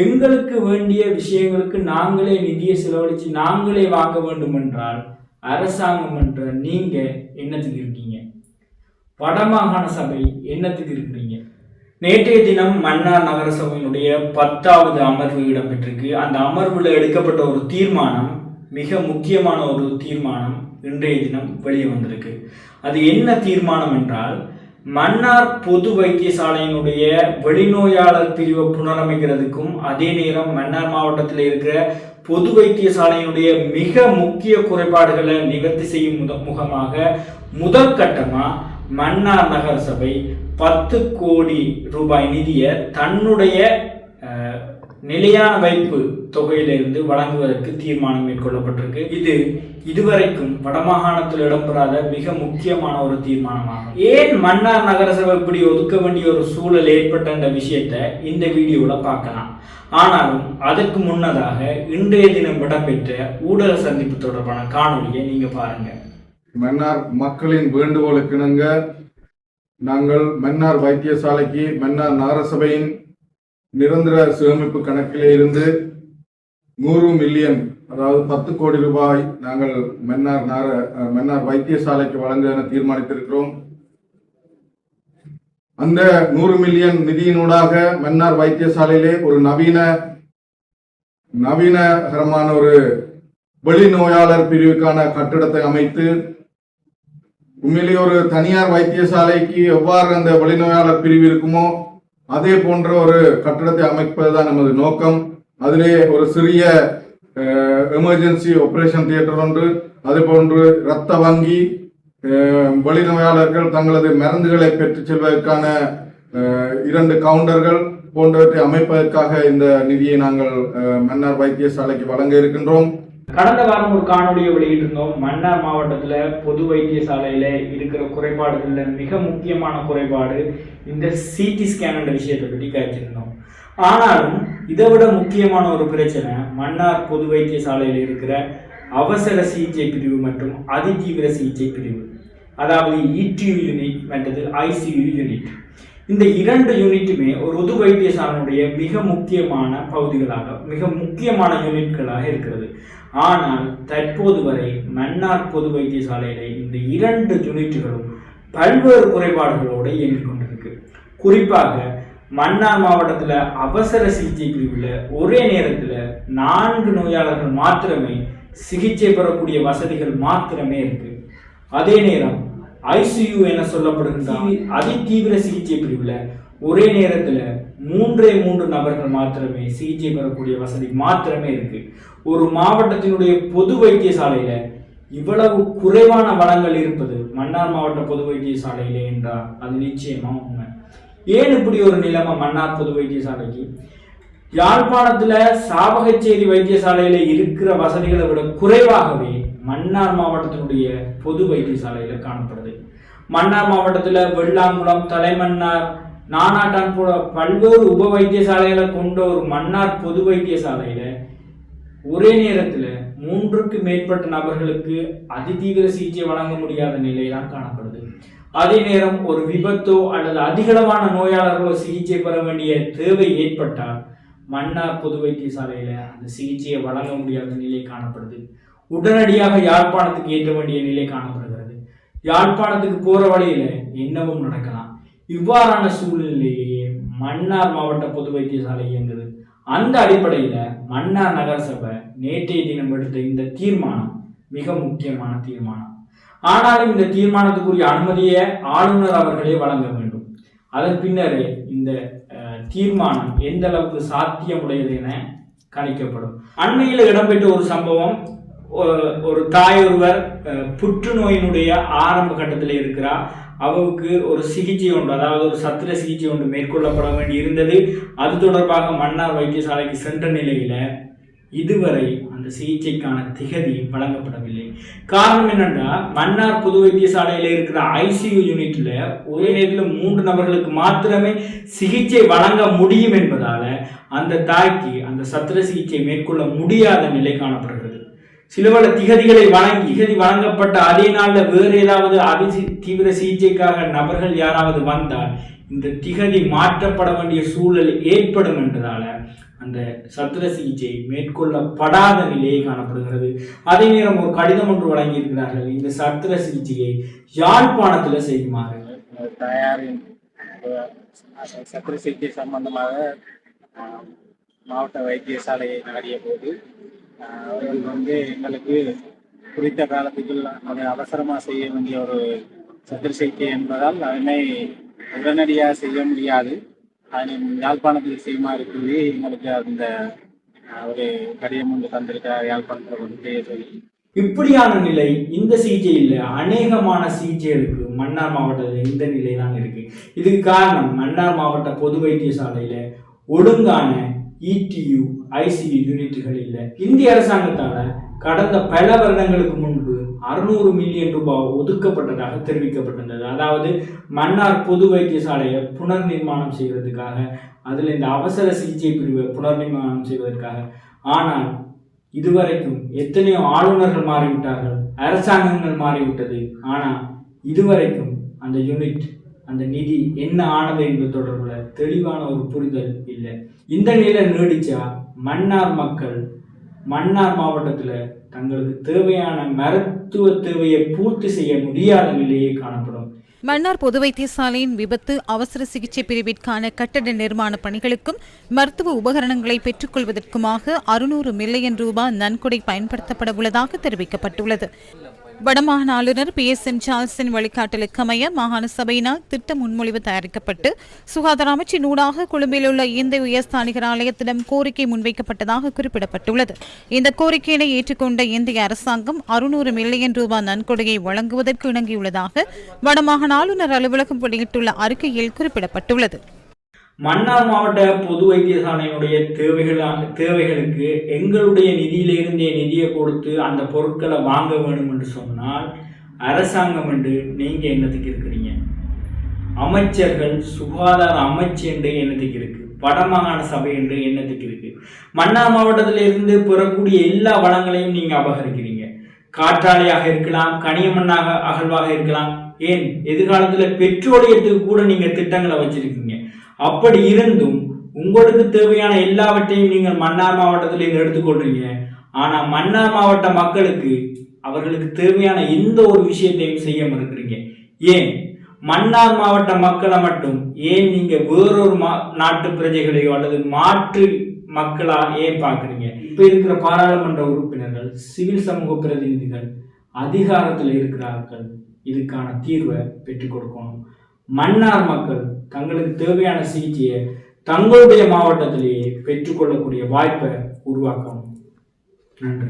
எங்களுக்கு வேண்டிய விஷயங்களுக்கு நாங்களே நிதியை செலவழித்து நாங்களே வாங்க வேண்டும் என்றால் அரசாங்கம் என்ற நீங்க என்னத்துக்கு இருக்கீங்க? வடமாகாண சபை என்னத்துக்கு இருக்கிறீங்க? நேற்றைய தினம் மன்னார் நகர சபையினுடைய 10வது அமர்வு இடம்பெற்றிருக்கு. அந்த அமர்வில் எடுக்கப்பட்ட ஒரு தீர்மானம், மிக முக்கியமான ஒரு தீர்மானம் இன்றைய தினம் வெளியே வந்திருக்கு. அது என்ன தீர்மானம் என்றால், மன்னார் பொது வைத்தியசாலையினுடைய வெளிநோயாளர் பிரிவை புனரமைக்கிறதுக்கும் அதே நேரம் மன்னார் மாவட்டத்தில் இருக்கிற பொது வைத்தியசாலையினுடைய மிக முக்கிய குறைபாடுகளை நிவர்த்தி செய்யும் முகமாக முதல் கட்டமா மன்னார் நகர சபை 10 கோடி ரூபாய் நிதியை தன்னுடைய நிலையான வைப்பு தொகையிலிருந்து வழங்குவதற்கு தீர்மானம் மேற்கொள்ளப்பட்டிருக்கு. இது இதுவரைக்கும் வடமாகாணத்தில் இடம்பெறாத மிக முக்கியமான ஒரு தீர்மானமாகும். ஏன் மன்னார் நகரசபை இப்படி ஒதுக்க வேண்டிய ஒரு சூழல் ஏற்பட்ட இந்த விஷயத்தை இந்த வீடியோல பார்க்கலாம். ஆனாலும் அதற்கு முன்னதாக இன்றைய தினம் இடம்பெற்ற ஊடக சந்திப்பு தொடர்பான காணொலியை நீங்க பாருங்க. மன்னார் மக்களின் வேண்டுகோளுக்கு இணங்க நாங்கள் மன்னார் வைத்தியசாலைக்கு மன்னார் நகரசபையின் நிரந்தர சேமிப்பு கணக்கிலே இருந்து 100 மில்லியன், அதாவது 10 கோடி ரூபாய் நாங்கள் மன்னார் வைத்தியசாலைக்கு வழங்க என தீர்மானித்திருக்கிறோம். அந்த 100 மில்லியன் நிதியினூடாக மன்னார் வைத்தியசாலையிலே ஒரு நவீனகரமான ஒரு வெளிநோயாளர் பிரிவுக்கான கட்டிடத்தை அமைத்து, உண்மையிலேயே ஒரு தனியார் வைத்தியசாலைக்கு எவ்வாறு அந்த வெளிநோயாளர் பிரிவு இருக்குமோ அதே போன்ற ஒரு கட்டிடத்தை அமைப்பதுதான் நமது நோக்கம். அதிலே ஒரு சிறிய எமர்ஜென்சி ஆபரேஷன் தியேட்டர் ஒன்று, அதே போன்று இரத்த வங்கி, வெளிநோயாளர்கள் தங்களது மருந்துகளை பெற்றுச் செல்வதற்கான 2 கவுண்டர்கள் போன்றவற்றை அமைப்பதற்காக இந்த நிதியை நாங்கள் மன்னார் வைத்தியசாலைக்கு வழங்க இருக்கின்றோம். கடந்த வாரம் ஒரு காணொலியை வெளியிட்டிருந்தோம். மன்னார் மாவட்டத்துல பொது வைத்தியசாலையில இருக்கிற குறைபாடுகள்ல மிக முக்கியமான குறைபாடு இந்த சிடி ஸ்கேன் என்ற விஷயத்தை பற்றி காய்ச்சிருந்தோம். ஆனாலும் இதை விட முக்கியமான ஒரு பிரச்சனை மன்னார் பொது வைத்தியசாலையில் இருக்கிற அவசர சிகிச்சை பிரிவு மற்றும் அதிதீவிர சிகிச்சை பிரிவு, அதாவது ETU யூனிட் மற்றது ICU யூனிட். இந்த 2 யூனிட்டுமே ஒரு பொது வைத்தியசாலையுடைய மிக முக்கியமான பகுதிகளாக, மிக முக்கியமான யூனிட்களாக இருக்கிறது. ஆனால் தற்போது வரை மன்னார் பொது வைத்தியசாலையில இந்த 2 யூனிட்டுகளும் பல்வேறு குறைபாடுகளோடு இயங்கிக் கொண்டிருக்கு. குறிப்பாக மன்னார் மாவட்டத்தில் அவசர சிகிச்சை பிரிவில் ஒரே நேரத்தில் 4 நோயாளர்கள் மாத்திரமே சிகிச்சை பெறக்கூடிய வசதிகள் மாத்திரமே இருக்கு. அதே நேரம் ICU என சொல்லப்படுகின்ற அதிதீவிர சிகிச்சை பிரிவில் ஒரே நேரத்தில் 3 நபர்கள் மாத்திரமே சிகிச்சை பெறக்கூடிய வசதி மாத்திரமே இருக்கு. ஒரு மாவட்டத்தினுடைய பொது வைத்தியசாலையில இவ்வளவு குறைவான வளங்கள் இருப்பது மன்னார் மாவட்ட பொது வைத்தியசாலையிலே என்றால் அது நிச்சயமா உண்மை. ஏன் இப்படி ஒரு நிலைமை மன்னார் பொது வைத்தியசாலைக்கு? யாழ்ப்பாணத்துல சாவகச்சேரி வைத்தியசாலையில இருக்கிற வசதிகளை விட குறைவாகவே மன்னார் மாவட்டத்தினுடைய பொது வைத்தியசாலையில காணப்படுது. மன்னார் மாவட்டத்துல வெள்ளாங்குளம், தலைமன்னார், நானாட்டான் போல பல்வேறு உப வைத்தியசாலைகளை கொண்ட ஒரு மன்னார் பொது வைத்தியசாலையில ஒரே நேரத்தில் 3க்கு மேற்பட்ட நபர்களுக்கு அதிதீவிர சிகிச்சை வழங்க முடியாத நிலையில்தான் காணப்படுது. அதே நேரம் ஒரு விபத்தோ அல்லது அதிகளவான நோயாளர்களோ சிகிச்சை பெற வேண்டிய தேவை ஏற்பட்டால் மன்னார் பொது வைத்தியசாலையில அந்த சிகிச்சையை வழங்க முடியாத நிலை காணப்படுது. உடனடியாக யாழ்ப்பாணத்துக்கு ஏற்ற வேண்டிய நிலை காணப்படுகிறது. யாழ்ப்பாணத்துக்கு போற வழியில என்னவும் நடக்கலாம். இவ்வாறான சூழ்நிலையிலேயே மன்னார் மாவட்ட பொது வைத்தியசாலை இயங்குது. அந்த அடிப்படையில மன்னார் நகரசபை நேற்றைய தினம் எடுத்த இந்த தீர்மானம் மிக முக்கியமான தீர்மானம். ஆனாலும் இந்த தீர்மானத்துக்குரிய அனுமதியை ஆளுநர் அவர்களே வழங்க வேண்டும். அதன் பின்னரே இந்த தீர்மானம் எந்த அளவுக்கு சாத்தியமுடையது என கணிக்கப்படும். அண்மையில் இடம்பெற்ற ஒரு சம்பவம், ஒரு தாய் ஒருவர் புற்றுநோயினுடைய ஆரம்ப கட்டத்தில் இருக்கிறார். அவருக்கு ஒரு சிகிச்சை ஒன்று, அதாவது ஒரு சத்திர சிகிச்சை ஒன்று மேற்கொள்ளப்பட வேண்டி இருந்தது. அது தொடர்பாக மன்னார் வைத்தியசாலைக்கு சென்ற நிலையில இதுவரை அந்த சிகிச்சைக்கான திகதி வழங்கப்படவில்லை. காரணம் என்னன்னா, மன்னார் பொது வைத்தியசாலையில இருக்கிற ICU யூனிட்ல ஒரே நேரத்தில் 3 நபர்களுக்கு மாத்திரமே சிகிச்சை வழங்க முடியும் என்பதால அந்த தாய்க்கு அந்த சத்திர சிகிச்சை மேற்கொள்ள முடியாத நிலை காணப்படுகிறது. சிலவள திகதிகளை வழங்கப்பட்ட அதே நாளில் வேறு ஏதாவது அதிதீவிர சிகிச்சைக்காக நபர்கள் யாராவது வந்தால் இந்த திகதி மாற்றப்பட வேண்டிய சூழல் ஏற்படும் என்பதால அந்த சத்திர சிகிச்சை மேற்கொள்ளப்படாத நிலையை காணப்படுகிறது. அதே நேரம் ஒரு கடிதம் ஒன்று வழங்கியிருக்கிறார்கள், இந்த சத்திர சிகிச்சையை யாழ்ப்பாணத்தில் செய்யுமாறு. தயாரின் சத்திர சிகிச்சை சம்பந்தமாக மாவட்ட வைத்தியசாலையை நாடிய போது அவர்கள் எங்களுக்கு குறித்த காலத்துக்குள் அதை அவசரமாக செய்ய வேண்டிய ஒரு சத்திர சிகிச்சை என்பதால் அதனை உடனடியாக செய்ய முடியாது, அதனை யாழ்ப்பாணத்தில் செய்யுமாறு சொல்லி எங்களுக்கு அந்த ஒரு கடிதம் ஒன்று தந்திருக்கிறார், யாழ்ப்பாணத்தில் கொண்டு செய்ய சொல்லி. இப்படியான நிலை இந்த சிகிச்சையில் அநேகமான சிகிச்சைகளுக்கு மன்னார் மாவட்டத்தில் இந்த நிலை தான் இருக்கு. இதுக்கு காரணம் மன்னார் மாவட்ட பொது வைத்தியசாலையில ஒழுங்கான ETU ICU யூனிட்டுகள் இல்லை. இந்திய அரசாங்கத்தால கடந்த பல வருடங்களுக்கு முன்பு 600 மில்லியன் ரூபாய் ஒதுக்கப்பட்டதாக தெரிவிக்கப்பட்டிருந்தது. அதாவது மன்னார் பொது வைத்தியசாலையை புனர் நிர்மாணம் செய்வதற்காக, அதில் இந்த அவசர சிகிச்சை பிரிவை புனர் நிர்மாணம் செய்வதற்காக. ஆனால் இதுவரைக்கும் எத்தனையோ ஆளுநர்கள் மாறிவிட்டார்கள், அரசாங்கங்கள் மாறிவிட்டது. ஆனால் இதுவரைக்கும் அந்த யூனிட், அந்த நிதி என்ன ஆனது என்பது தொடர்பில் தெளிவான ஒரு புரிதல் இல்லை. இந்த நிலை நீடிச்சா மன்னார் மக்கள் மன்னார் மாவட்டத்தில் தங்களுக்கு தேவையான மருத்துவ தேவையை பூர்த்தி செய்ய முடியாத நிலையே காணப்படும். மன்னார் பொது வைத்தியசாலையின் விபத்து அவசர சிகிச்சை பிரிவிற்கான கட்டட நிர்மாண பணிகளுக்கும் மருத்துவ உபகரணங்களை பெற்றுக்கொள்வதற்குமாக 600 மில்லியன் ரூபாய் நன்கொடை பயன்படுத்தப்பட உள்ளதாக தெரிவிக்கப்பட்டுள்ளது. வடமாகாண ஆளுநர் PSM சார்ல்ஸின் வழிகாட்டலுக்கு அமைய மாகாண சபையினால் திட்ட முன்மொழிவு தயாரிக்கப்பட்டு சுகாதார அமைச்சின் ஊடாக கொழும்பில் உள்ள இந்திய உயர்ஸ்தானிகர் ஆலயத்திடம் கோரிக்கை முன்வைக்கப்பட்டதாக குறிப்பிடப்பட்டுள்ளது. இந்த கோரிக்கையினை ஏற்றுக்கொண்ட இந்திய அரசாங்கம் 600 மில்லியன் ரூபாய் நன்கொடையை வழங்குவதற்கு இணங்கியுள்ளதாக வடமாகாண ஆளுநர் அலுவலகம் வெளியிட்டுள்ள அறிக்கையில் குறிப்பிடப்பட்டுள்ளது. மன்னார் மாவட்ட பொது வைத்தியசாலையினுடைய தேவைகளுக்கு எங்களுடைய நிதியிலிருந்தே நிதியை கொடுத்து அந்த பொருட்களை வாங்க வேண்டும் என்று சொன்னால் அரசாங்கம் என்று நீங்க என்னத்துக்கு இருக்கிறீங்க? அமைச்சர்கள், சுகாதார அமைச்சு என்று என்னத்துக்கு இருக்கு? வடமாகாண சபை என்று என்னத்துக்கு இருக்கு? மன்னார் மாவட்டத்திலிருந்து பெறக்கூடிய எல்லா வளங்களையும் நீங்க அபகரிக்கிறீங்க. காற்றாலையாக இருக்கலாம், கனியமண்ணாக அகழ்வாக இருக்கலாம், ஏன் எதிர்காலத்தில் பெட்ரோலியத்துக்கு கூட நீங்க திட்டங்களை வச்சிருக்கீங்க. அப்படி இருந்தும் உங்களுக்கு தேவையான எல்லாவற்றையும் நீங்கள் மன்னார் மாவட்டத்தில் எடுத்துக்கொள்றீங்க. ஆனா மன்னார் மாவட்ட மக்களுக்கு அவர்களுக்கு தேவையான எந்த ஒரு விஷயத்தையும் செய்ய மறுக்கிறீங்க. ஏன் மன்னார் மாவட்ட மக்களை மட்டும் ஏன் நீங்க வேறொரு நாட்டு பிரஜைகளையோ அல்லது மாற்று மக்களா ஏன் பாக்குறீங்க? இப்ப இருக்கிற பாராளுமன்ற உறுப்பினர்கள், சிவில் சமூக பிரதிநிதிகள் அதிகாரத்தில் இருக்கிறார்கள், இதுக்கான தீர்வை பெற்றுக் கொடுக்கணும். மன்னார் மக்கள் தங்களுக்கு தேவையான சிகிச்சையை தங்களுடைய மாவட்டத்திலேயே பெற்றுக்கொள்ளக்கூடிய வாய்ப்பை உருவாக்கணும். நன்றி.